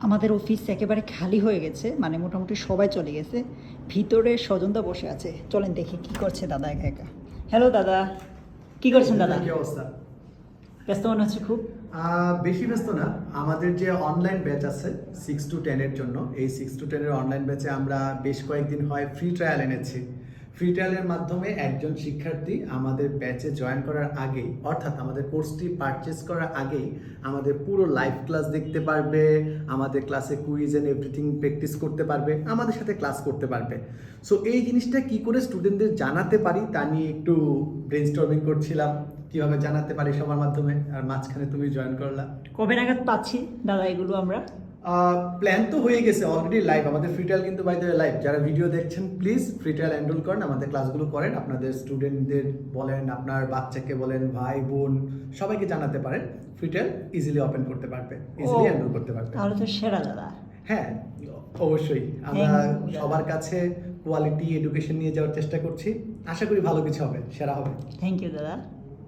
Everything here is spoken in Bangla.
আমাদের অফিস একেবারে খালি হয়ে গেছে, মানে মোটামুটি সবাই চলে গেছে। ভিতরে স্বজনদা বসে আছে, চলেন দেখি কি করছে দাদা একা একা। হ্যালো দাদা, কি করছেন দাদা? কি অবস্থা? ব্যস্ত মনে হচ্ছে খুব। বেশি ব্যস্ত না। আমাদের যে অনলাইন ব্যাচ আছে 6 to 10 এর জন্য, এই 6 to 10 এর অনলাইন ব্যাচে আমরা বেশ কয়েকদিন হয় ফ্রি ট্রায়াল এনেছি। ফ্রি ট্রায়ালের মাধ্যমে একজন শিক্ষার্থী আমাদের ব্যাচে জয়েন করার আগেই, অর্থাৎ আমাদের কোর্সটি পারচেস করার আগেই আমাদের পুরো লাইভ ক্লাস দেখতে পারবে, আমাদের ক্লাসে কুইজ এন্ড এভরিথিং প্র্যাকটিস করতে পারবে, আমাদের সাথে ক্লাস করতে পারবে। সো এই জিনিসটা কি করে স্টুডেন্টদের জানাতে পারি তা নিয়ে একটু ব্রেনস্টর্মিং করছিলাম, কিভাবে জানাতে পারি সবার মাধ্যমে। আর মাঝখানে তুমি জয়েন করলা। কবে নাগাদ পাচ্ছি দাদা এগুলো আমরা? প্ল্যান তো হয়ে গেছে, অলরেডি লাইভ। আমাদের ফ্রি ট্রায়াল কিন্তু বাই দ্য ওয়ে লাইভ। যারা ভিডিও দেখছেন প্লিজ ফ্রি ট্রায়াল এনরোল করেন, আমাদের ক্লাসগুলো করেন, আপনাদের স্টুডেন্টদের বলেন, আপনার বাচ্চাকে বলেন, ভাই বোন সবাইকে জানাতে পারেন। ফ্রি ট্রায়াল ইজিলি ওপেন করতে পারবে, ইজিলি এনরোল করতে পারবে। তাহলে তো সেরা দাদা। হ্যাঁ অবশ্যই, আমরা সবার কাছে কোয়ালিটি এডুকেশন নিয়ে যাওয়ার চেষ্টা করছি। আশা করি ভালো কিছু হবে, সেরা হবে। থ্যাংক ইউ দাদা।